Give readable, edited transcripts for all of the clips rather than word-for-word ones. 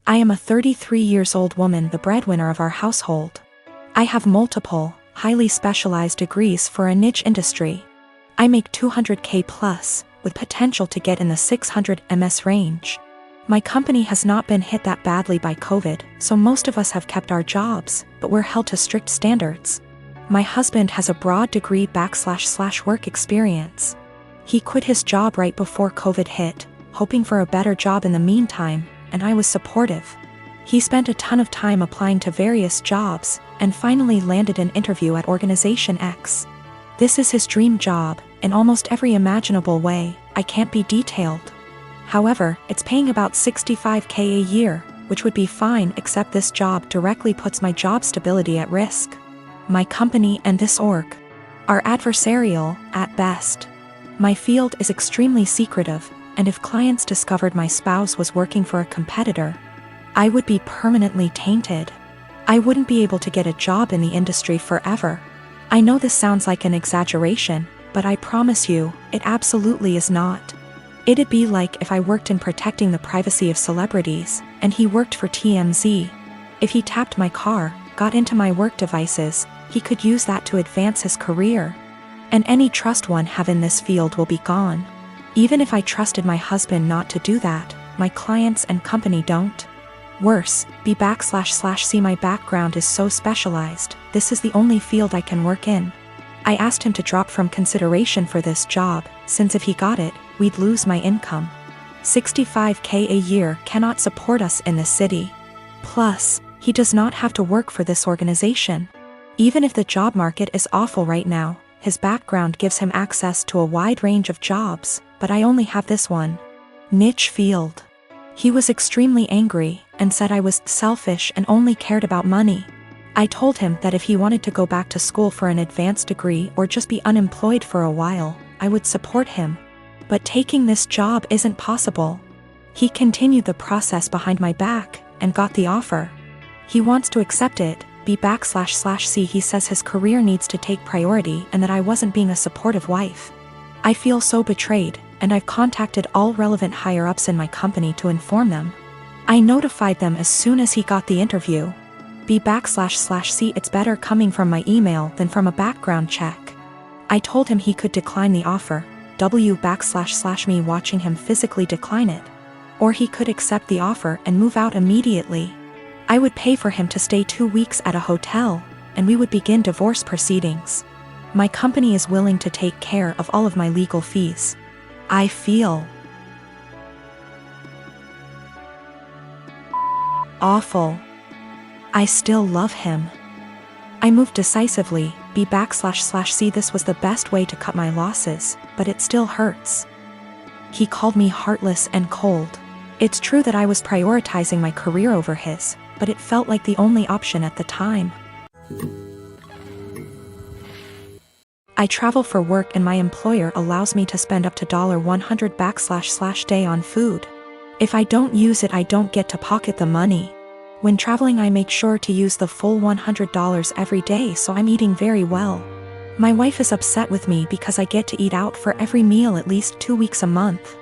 I am a 33 years old woman, the breadwinner of our household. I have multiple, highly specialized degrees for a niche industry. I make $200K plus, with potential to get in the $600 ms range. My company has not been hit that badly by COVID, so most of us have kept our jobs, but we're held to strict standards. My husband has a broad degree / work experience. He quit his job right before COVID hit, hoping for a better job in the meantime, and I was supportive. He spent a ton of time applying to various jobs, and finally landed an interview at Organization X. This is his dream job, in almost every imaginable way. I can't be detailed. However, it's paying about $65K a year, which would be fine, except this job directly puts my job stability at risk. My company and this org are adversarial, at best. My field is extremely secretive, and if clients discovered my spouse was working for a competitor, I would be permanently tainted. I wouldn't be able to get a job in the industry forever. I know this sounds like an exaggeration, but I promise you, it absolutely is not. It'd be like if I worked in protecting the privacy of celebrities, and he worked for TMZ. If he tapped my car, got into my work devices, he could use that to advance his career. And any trust one have in this field will be gone. Even if I trusted my husband not to do that, my clients and company don't. Worse, B//C my background is so specialized, this is the only field I can work in. I asked him to drop from consideration for this job, since if he got it, we'd lose my income. $65K a year cannot support us in this city. Plus, he does not have to work for this organization. Even if the job market is awful right now, his background gives him access to a wide range of jobs, but I only have this one niche field. He was extremely angry, and said I was selfish and only cared about money. I told him that if he wanted to go back to school for an advanced degree or just be unemployed for a while, I would support him. But taking this job isn't possible. He continued the process behind my back, and got the offer. He wants to accept it, B//C. He says his career needs to take priority and that I wasn't being a supportive wife. I feel so betrayed, and I've contacted all relevant higher-ups in my company to inform them. I notified them as soon as he got the interview. B//C. It's better coming from my email than from a background check. I told him he could decline the offer, W// me watching him physically decline it. Or he could accept the offer and move out immediately. I would pay for him to stay 2 weeks at a hotel, and we would begin divorce proceedings. My company is willing to take care of all of my legal fees. I feel awful. I still love him. I moved decisively, B//C. This was the best way to cut my losses, but it still hurts. He called me heartless and cold. It's true that I was prioritizing my career over his, but it felt like the only option at the time. I travel for work and my employer allows me to spend up to $100 / day on food. If I don't use it, I don't get to pocket the money. When traveling, I make sure to use the full $100 every day, so I'm eating very well. My wife is upset with me because I get to eat out for every meal at least 2 weeks a month.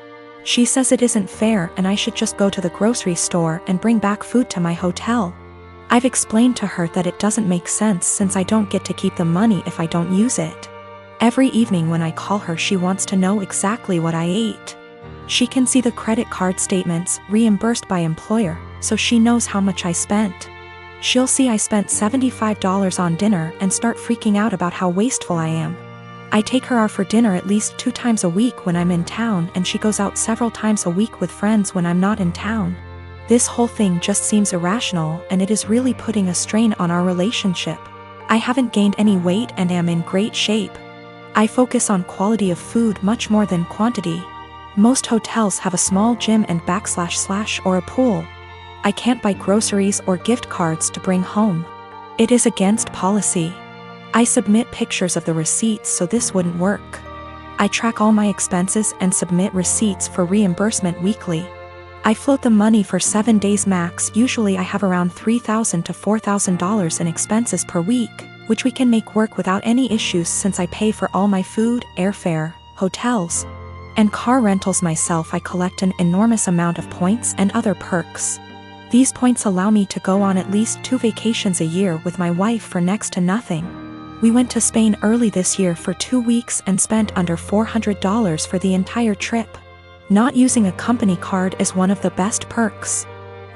She says it isn't fair and I should just go to the grocery store and bring back food to my hotel. I've explained to her that it doesn't make sense since I don't get to keep the money if I don't use it. Every evening when I call her, she wants to know exactly what I ate. She can see the credit card statements reimbursed by employer, so she knows how much I spent. She'll see I spent $75 on dinner and start freaking out about how wasteful I am. I take her out for dinner at least 2 times a week when I'm in town, and she goes out several times a week with friends when I'm not in town. This whole thing just seems irrational, and it is really putting a strain on our relationship. I haven't gained any weight and am in great shape. I focus on quality of food much more than quantity. Most hotels have a small gym and / or a pool. I can't buy groceries or gift cards to bring home. It is against policy. I submit pictures of the receipts, so this wouldn't work. I track all my expenses and submit receipts for reimbursement weekly. I float the money for 7 days max. Usually I have around $3,000 to $4,000 in expenses per week, which we can make work without any issues since I pay for all my food, airfare, hotels, and car rentals myself. I collect an enormous amount of points and other perks. These points allow me to go on at least 2 vacations a year with my wife for next to nothing. We went to Spain early this year for 2 weeks and spent under $400 for the entire trip. Not using a company card is one of the best perks.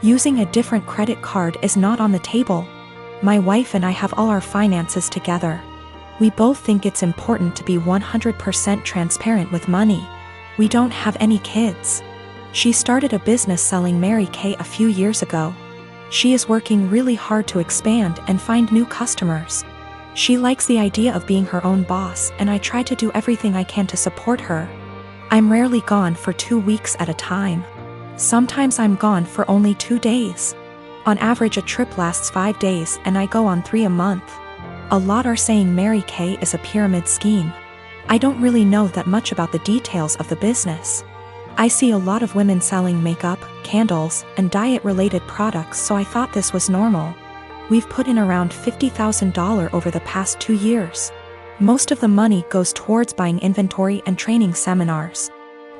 Using a different credit card is not on the table. My wife and I have all our finances together. We both think it's important to be 100% transparent with money. We don't have any kids. She started a business selling Mary Kay a few years ago. She is working really hard to expand and find new customers. She likes the idea of being her own boss, and I try to do everything I can to support her. I'm rarely gone for 2 weeks at a time. Sometimes I'm gone for only 2 days. On average, a trip lasts 5 days and I go on 3 a month. A lot are saying Mary Kay is a pyramid scheme. I don't really know that much about the details of the business. I see a lot of women selling makeup, candles, and diet-related products, so I thought this was normal. We've put in around $50,000 over the past 2 years. Most of the money goes towards buying inventory and training seminars.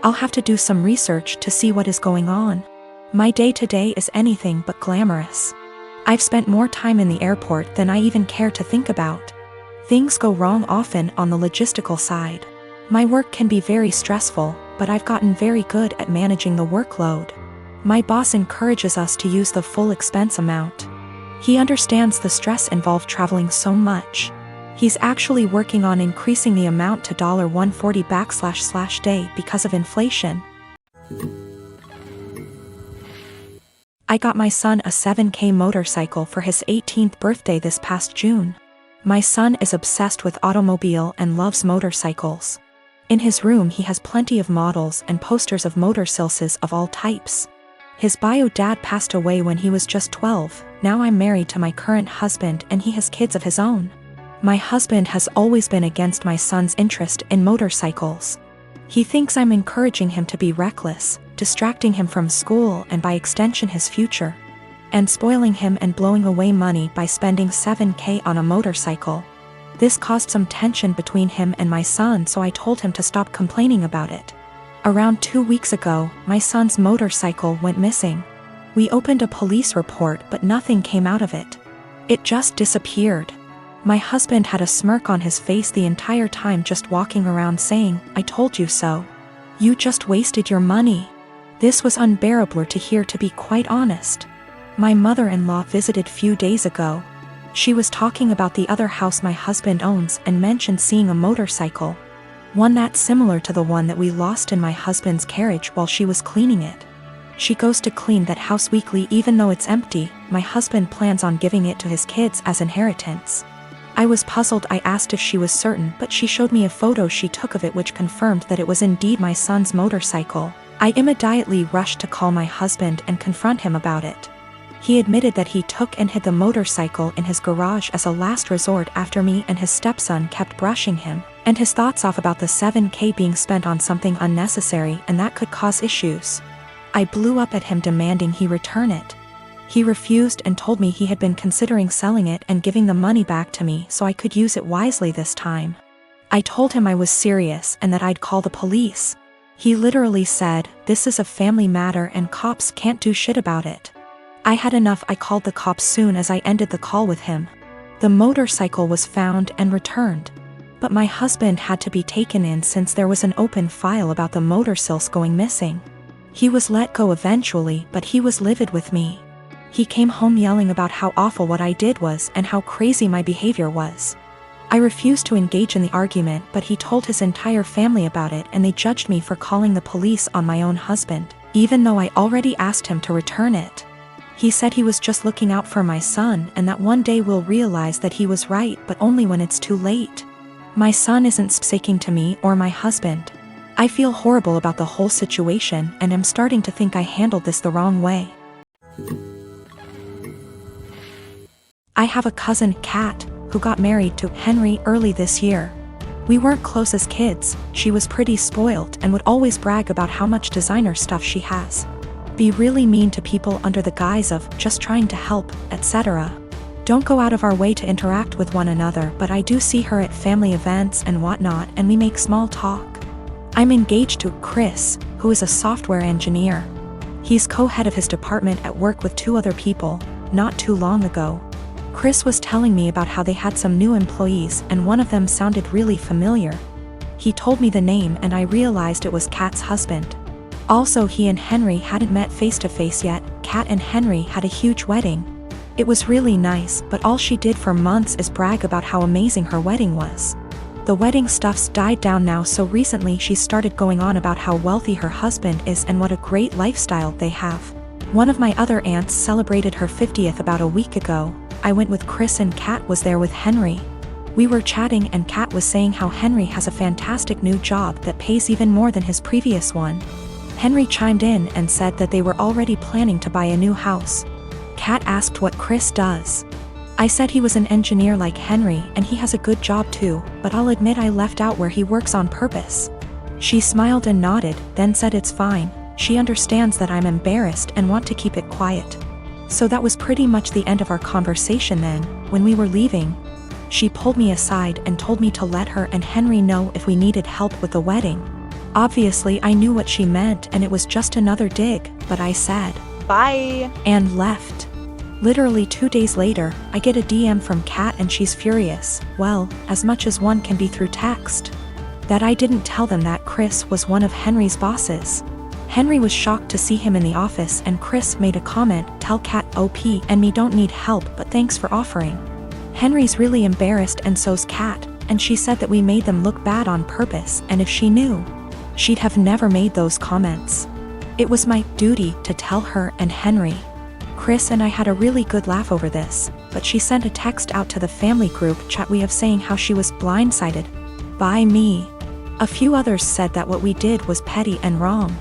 I'll have to do some research to see what is going on. My day-to-day is anything but glamorous. I've spent more time in the airport than I even care to think about. Things go wrong often on the logistical side. My work can be very stressful, but I've gotten very good at managing the workload. My boss encourages us to use the full expense amount. He understands the stress involved traveling so much. He's actually working on increasing the amount to $140//day because of inflation. I got my son a 7K motorcycle for his 18th birthday this past June. My son is obsessed with automobile and loves motorcycles. In his room he has plenty of models and posters of motorcycles of all types. His bio dad passed away when he was just 12, now I'm married to my current husband and he has kids of his own. My husband has always been against my son's interest in motorcycles. He thinks I'm encouraging him to be reckless, distracting him from school and by extension his future, and spoiling him and blowing away money by spending 7K on a motorcycle. This caused some tension between him and my son, so I told him to stop complaining about it. Around 2 weeks ago, my son's motorcycle went missing. We opened a police report but nothing came out of it. It just disappeared. My husband had a smirk on his face the entire time, just walking around saying, "I told you so. You just wasted your money." This was unbearable to hear, to be quite honest. My mother-in-law visited few days ago. She was talking about the other house my husband owns and mentioned seeing a motorcycle. One that's similar to the one that we lost in my husband's carriage while she was cleaning it. She goes to clean that house weekly even though it's empty. My husband plans on giving it to his kids as inheritance. I was puzzled. I asked if she was certain, but she showed me a photo she took of it which confirmed that it was indeed my son's motorcycle. I immediately rushed to call my husband and confront him about it. He admitted that he took and hid the motorcycle in his garage as a last resort after me and his stepson kept brushing him and his thoughts off about the 7K being spent on something unnecessary and that could cause issues. I blew up at him demanding he return it. He refused and told me he had been considering selling it and giving the money back to me so I could use it wisely this time. I told him I was serious and that I'd call the police. He literally said, "This is a family matter and cops can't do shit about it." I had enough. I called the cops soon as I ended the call with him. The motorcycle was found and returned. But my husband had to be taken in since there was an open file about the motorcycles going missing. He was let go eventually, but he was livid with me. He came home yelling about how awful what I did was and how crazy my behavior was. I refused to engage in the argument, but he told his entire family about it and they judged me for calling the police on my own husband, even though I already asked him to return it. He said he was just looking out for my son and that one day we'll realize that he was right, but only when it's too late. My son isn't speaking to me or my husband. I feel horrible about the whole situation and am starting to think I handled this the wrong way. I have a cousin, Kat, who got married to Henry early this year. We weren't close as kids. She was pretty spoiled and would always brag about how much designer stuff she has. Be really mean to people under the guise of just trying to help, etc. Don't go out of our way to interact with one another, but I do see her at family events and whatnot and we make small talk. I'm engaged to Chris, who is a software engineer. He's co-head of his department at work with 2 other people, not too long ago. Chris was telling me about how they had some new employees and one of them sounded really familiar. He told me the name and I realized it was Kat's husband. Also, he and Henry hadn't met face to face yet. Kat and Henry had a huge wedding. It was really nice, but all she did for months is brag about how amazing her wedding was. The wedding stuff's died down now, so recently she started going on about how wealthy her husband is and what a great lifestyle they have. One of my other aunts celebrated her 50th about a week ago. I went with Chris and Kat was there with Henry. We were chatting and Kat was saying how Henry has a fantastic new job that pays even more than his previous one. Henry chimed in and said that they were already planning to buy a new house. Kat asked what Chris does. I said he was an engineer like Henry and he has a good job too, but I'll admit I left out where he works on purpose. She smiled and nodded, then said it's fine. She understands that I'm embarrassed and want to keep it quiet. So that was pretty much the end of our conversation then. When we were leaving, she pulled me aside and told me to let her and Henry know if we needed help with the wedding. Obviously I knew what she meant and it was just another dig, but I said, "Bye," and left. Literally 2 days later, I get a DM from Kat and she's furious, well, as much as one can be through text. That I didn't tell them that Chris was one of Henry's bosses. Henry was shocked to see him in the office and Chris made a comment, "Tell Kat OP and me don't need help but thanks for offering." Henry's really embarrassed and so's Kat, and she said that we made them look bad on purpose and if she knew, she'd have never made those comments. It was my duty to tell her and Henry. Chris and I had a really good laugh over this, but she sent a text out to the family group chat we have saying how she was blindsided by me. A few others said that what we did was petty and wrong.